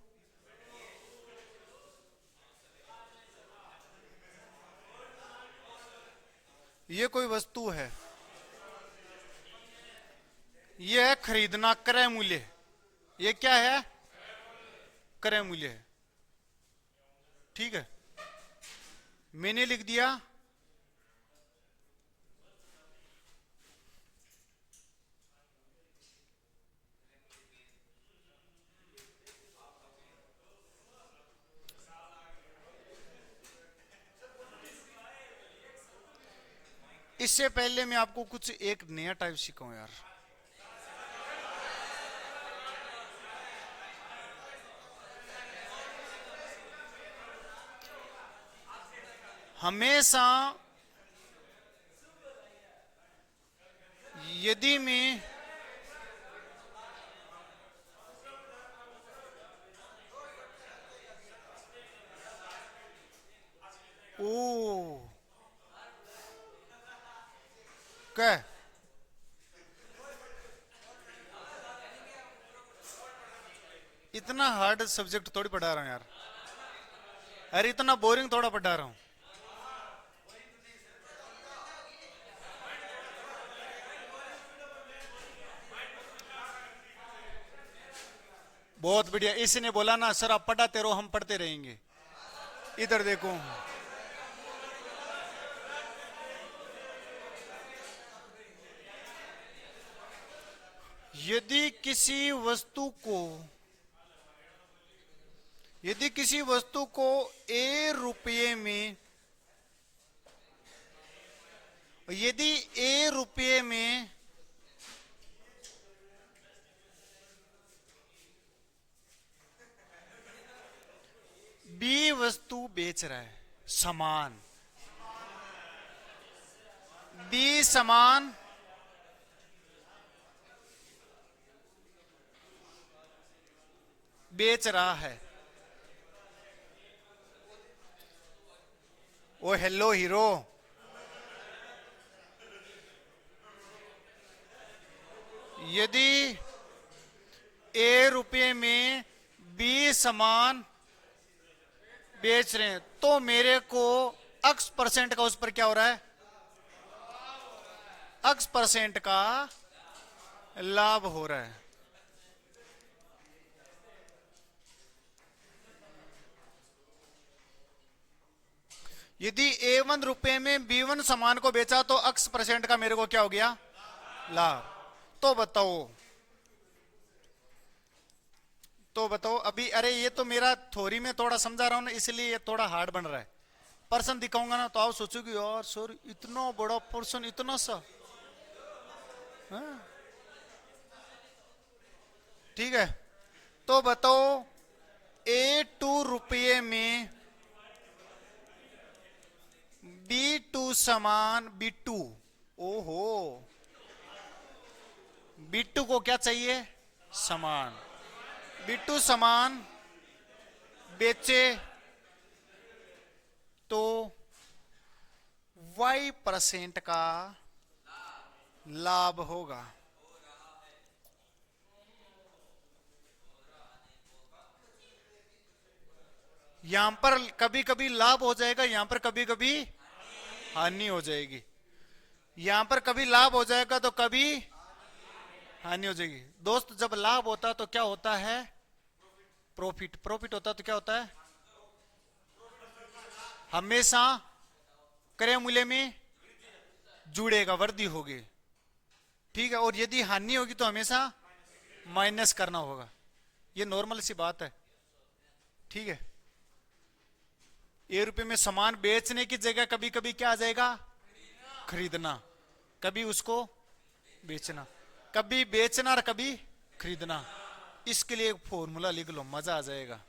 ये कोई वस्तु है, ये है खरीदना, क्रय मूल्य। ये क्या है? क्रय मूल्य है। ठीक है, मैंने लिख दिया इससे पहले मैं आपको कुछ एक नया टाइप सिखाऊं यार। हमेशा यदि मैं ओ क्या इतना हार्ड सब्जेक्ट थोड़ी पढ़ा रहा हूं यार, अरे इतना बोरिंग थोड़ा पढ़ा रहा हूं। बहुत बढ़िया, इसने बोला ना सर आप पढ़ाते रहो हम पढ़ते रहेंगे। इधर देखो, यदि किसी वस्तु को ए रुपये में, यदि ए रुपये में बी वस्तु बेच रहा है, सामान, बी सामान बेच रहा है। ओ हेलो हीरो, यदि ए रुपये में बी सामान बेच रहे हैं तो मेरे को X% का उस पर क्या हो रहा है? X% का लाभ हो रहा है। यदि A1 रुपए में B1 सामान को बेचा तो X% का मेरे को क्या हो गया? लाभ। तो बताओ अभी, अरे ये तो मेरा थ्योरी में थोड़ा समझा रहा हूं ना, इसलिए ये थोड़ा हार्ड बन रहा है। पर्सन दिखाऊंगा ना तो आप सोचोगे यार सर इतना बड़ा पर्सन इतना सा। हाँ? ठीक है, तो बताओ A2 रुपये में B2 सामान, B2, ओहो, B2 को क्या चाहिए? सामान। B2 सामान बेचे तो Y% का लाभ होगा। यहां पर कभी कभी लाभ हो जाएगा, यहां पर कभी कभी हानि हो जाएगी। यहां पर कभी लाभ हो जाएगा तो कभी हानि हो जाएगी। दोस्त जब लाभ होता है तो क्या होता है? प्रॉफिट। प्रॉफिट होता है तो क्या होता है? हमेशा क्रय मूल्य में जुड़ेगा, वृद्धि होगी। ठीक है, और यदि हानि होगी तो हमेशा माइनस करना होगा। ये नॉर्मल सी बात है। ठीक है, ₹1 में सामान बेचने की जगह कभी कभी क्या आ जाएगा? खरीदना। कभी उसको बेचना, कभी बेचना और कभी खरीदना। इसके लिए एक फॉर्मूला लिख लो, मजा आ जाएगा,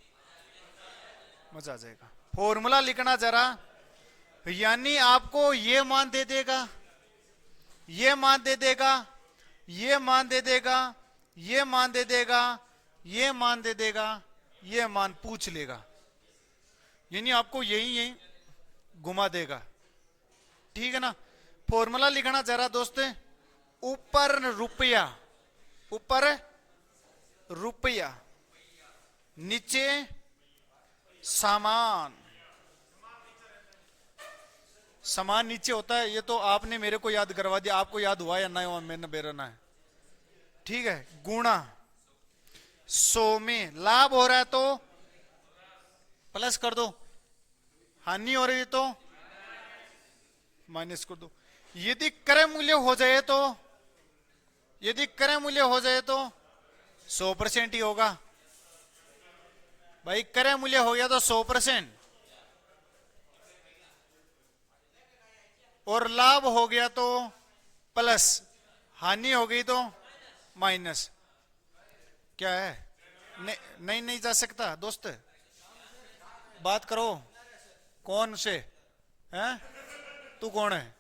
मजा आ जाएगा। फॉर्मूला लिखना जरा, यानी आपको ये मान दे देगा, ये मान दे देगा, ये मान दे देगा, ये मान दे देगा, ये मान दे देगा, ये मान पूछ लेगा, यानी आपको यही घुमा देगा। ठीक है ना? फॉर्मूला लिखना जरा दोस्त, ऊपर रुपया, ऊपर रुपया, नीचे सामान, समान नीचे होता है, ये तो आपने मेरे को याद करवा दिया, आपको याद हुआ या नहीं हुआ मैंने बेरना है। ठीक है, गुणा 100 में लाभ हो रहा है तो प्लस कर दो, हानि हो रही है तो माइनस कर दो। यदि क्रय मूल्य हो जाए तो, यदि क्रय मूल्य हो जाए तो 100% ही होगा भाई। क्रय मूल्य हो गया तो 100%, और लाभ हो गया तो प्लस, हानि हो गई तो माइनस। क्या है? नहीं जा सकता दोस्त, बात करो। कौन से हैं? तू कौन है?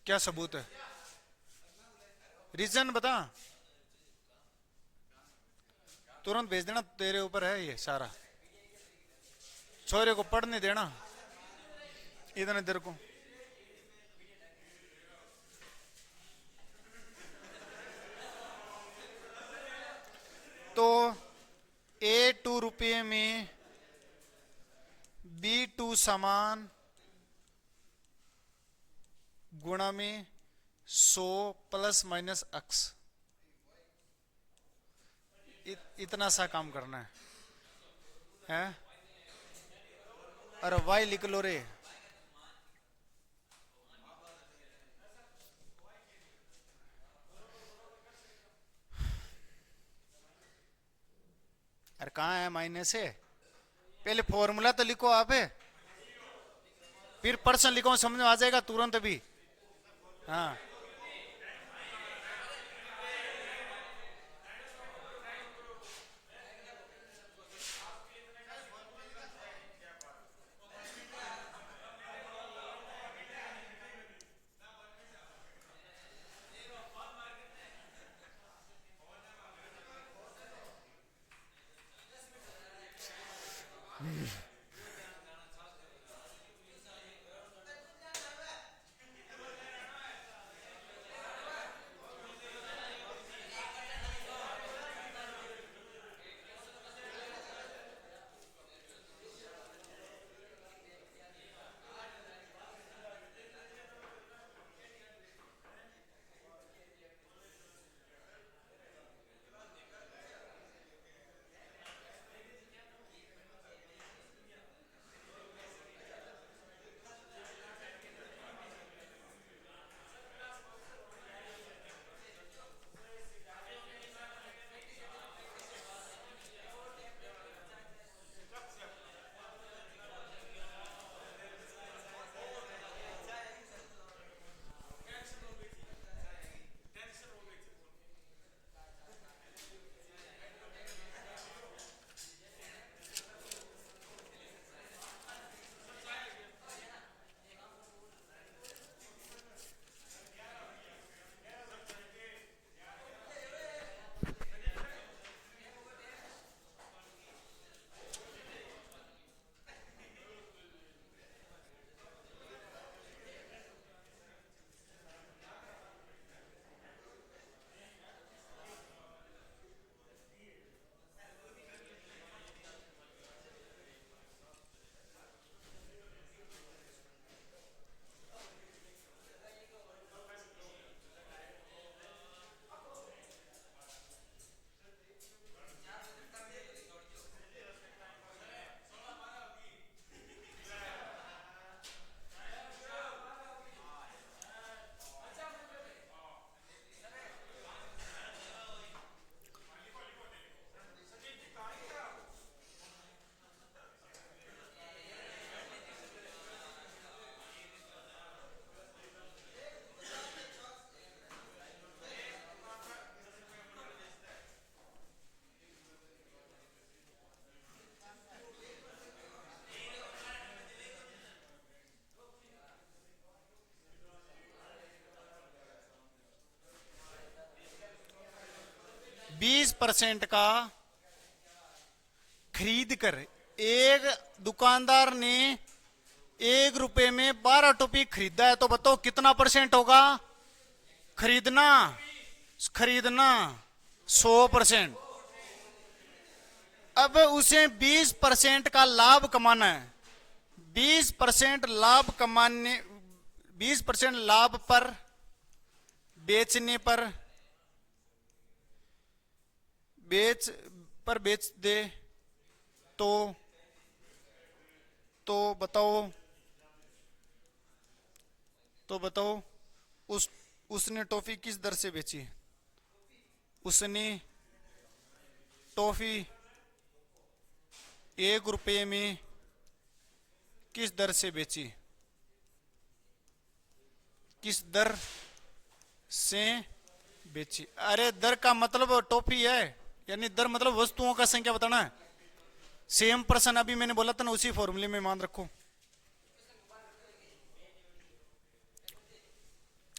क्या सबूत है? रीजन बता, तुरंत भेज देना, तेरे ऊपर है ये सारा। छोरे को पढ़ने देना इतने देर को। तो A2 रुपये में B2 सामान गुणा में 100 प्लस माइनस x, इतना सा काम करना है? अरे y लिख लो रे। अरे कहाँ है माइनस है? पहले फॉर्मूला तो लिखो आप है, फिर पर्सन लिखो, समझ में आ जाएगा तुरंत भी। हाँ, %20 का खरीद कर एक दुकानदार ने 1 रुपए में 12 टोपी खरीदा है, तो बताओ कितना % होगा? खरीदना 100%। अब उसे 20% का लाभ कमाना है। 20% लाभ कमाने, 20% लाभ पर बेचने पर बेच दे तो बताओ, उस उसने टॉफी किस दर से बेची? उसने टॉफी 1 रुपये में किस दर से बेची? किस दर से बेची? अरे दर का मतलब टॉफी है, यानी दर मतलब वस्तुओं का संख्या बताना है। सेम पर्सन अभी मैंने बोला था ना, उसी फॉर्मूले में मान रखो।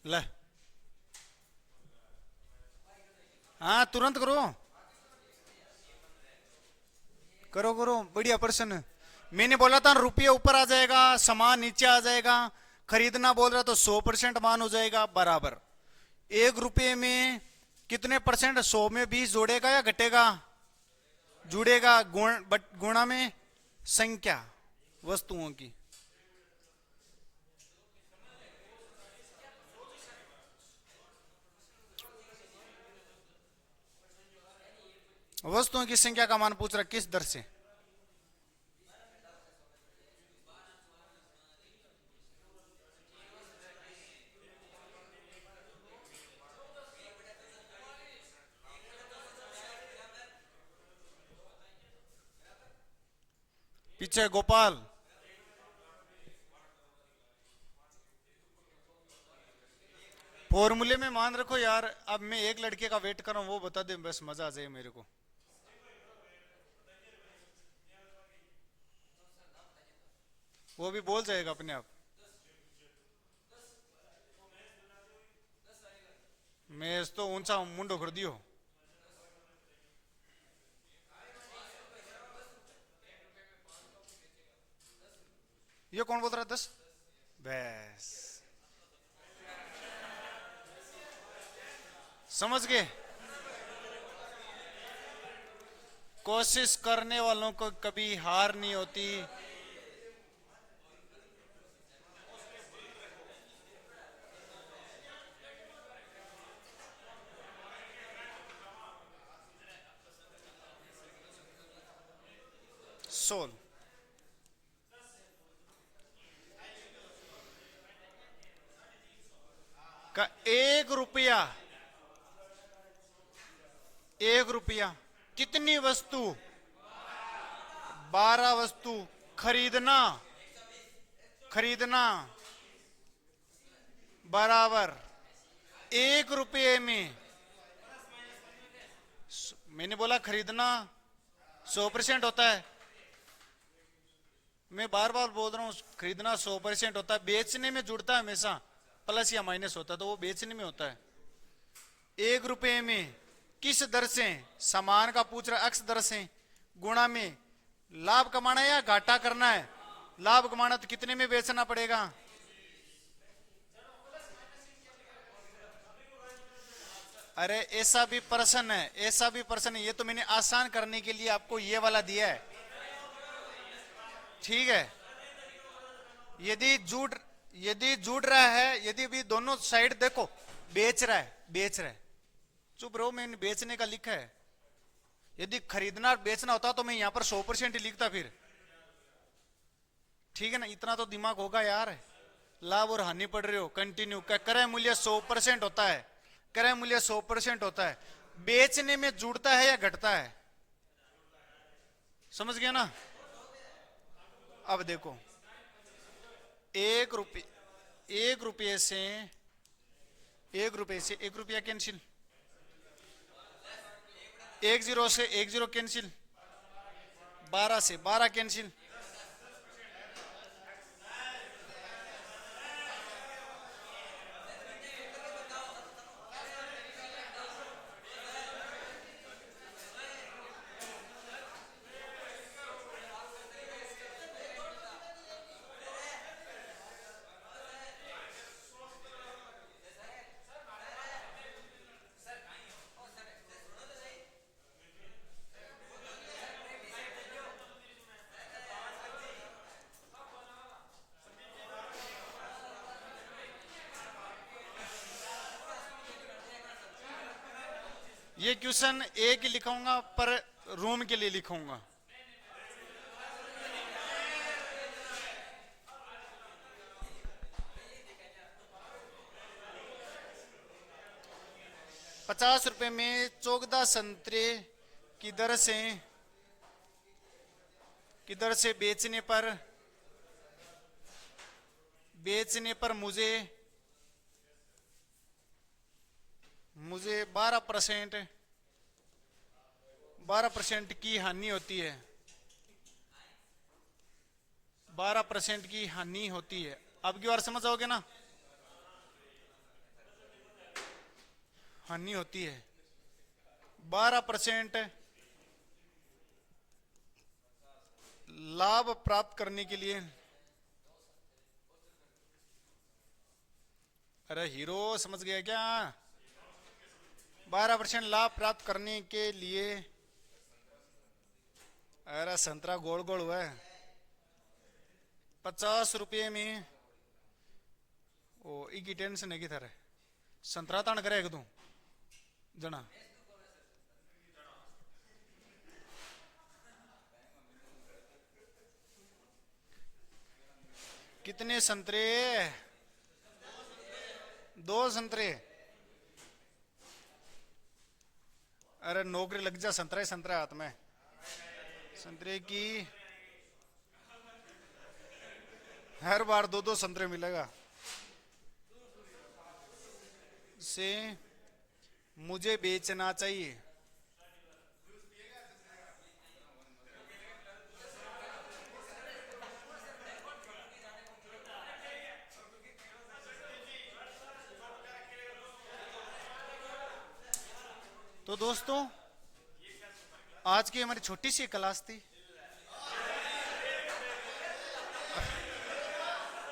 ले, हाँ तुरंत करो करो करो, बढ़िया प्रश्न। मैंने बोला था रुपये ऊपर आ जाएगा, सामान नीचे आ जाएगा। खरीदना बोल रहा तो 100% मान हो जाएगा बराबर। 1 रुपये में कितने परसेंट? 100 में 20 जोड़ेगा या घटेगा? जुड़ेगा। गुणा में संख्या वस्तुओं की। वस्तुओं की संख्या का मान पूछ रहा, किस दर से? पीछे गोपाल, फॉर्मूले में मान रखो यार। अब मैं एक लड़के का वेट कर रहा हूं, वो बता दे, बस मजा आ जाए मेरे को। वो भी बोल जाएगा अपने आप। मैं तो ऊंचा मुंडो कर दियो। ये कौन बोल रहा है 10? बस समझ गए। कोशिश करने वालों को कभी हार नहीं होती। सोल का 1 रुपया, 1 रुपया कितनी वस्तु? 12 वस्तु। खरीदना, खरीदना बराबर 1 रुपये में। मैंने बोला खरीदना 100% होता है। मैं बार बार बोल रहा हूं, खरीदना 100% होता है। बेचने में जुड़ता है हमेशा, प्लस या माइनस होता है, तो वो बेचने में होता है। 1 रुपये में किस दर से? सामान का पूछ रहा, अक्स दर से। गुणा में लाभ कमाना है या घाटा करना है? लाभ कमाना तो कितने में बेचना पड़ेगा? अरे ऐसा भी प्रश्न है, ऐसा भी प्रश्न है। ये तो मैंने आसान करने के लिए आपको ये वाला दिया है, ठीक है। यदि जुड़ रहा है, यदि भी दोनों साइड देखो, बेच रहा है, बेच रहा है। चुप रहो, मैंने बेचने का लिखा है। यदि खरीदना और बेचना होता तो मैं यहां पर 100% ही लिखता फिर, ठीक है ना। इतना तो दिमाग होगा यार। लाभ और हानि पढ़ रहे हो, कंटिन्यू। क्रय मूल्य 100% होता है, क्रय मूल्य 100% होता है। बेचने में जुड़ता है या घटता है? समझ गया ना। अब देखो, 1 रुपये, 1 रुपये से 1 रुपये से 1 रुपया कैंसिल, 1 0 से 1 0 कैंसिल, 12 से 12 कैंसिल। ये क्वेश्चन एक ही लिखूंगा पर रूम के लिए लिखूंगा। ₹50 में 14 संतरे किधर से बेचने पर मुझे 12% की हानि होती है। 12% की हानि होती है। अब की बार समझ आओगे ना, हानि होती है 12% लाभ प्राप्त करने के लिए। अरे हीरो समझ गया क्या? 12% लाभ प्राप्त करने के लिए। अरे संतरा गोल गोल हुआ है। ₹50 में ओ इकी टेंशन है कि थारे संतरा तान करे एक तू जना। कितने संतरे? 2 संतरे। अरे नौकरी लग जा, संतरा ही संतरा हाथ में। संतरे की हर बार 2-2 संतरे मिलेगा से मुझे बेचना चाहिए। तो दोस्तों आज की हमारी छोटी सी क्लास थी।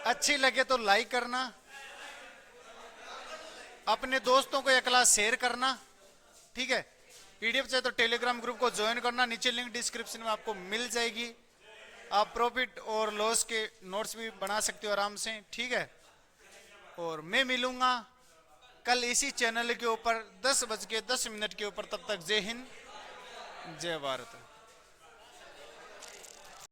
अच्छी लगे तो लाइक करना, अपने दोस्तों को यह क्लास शेयर करना, ठीक है। पीडीएफ चाहिए तो टेलीग्राम ग्रुप को ज्वाइन करना, नीचे लिंक डिस्क्रिप्शन में आपको मिल जाएगी। आप प्रॉफिट और लॉस के नोट्स भी बना सकते हो आराम से, ठीक है। और मैं मिलूंगा कल इसी चैनल के ऊपर 10:10 के ऊपर। तब तक जय हिंद, जय भारत।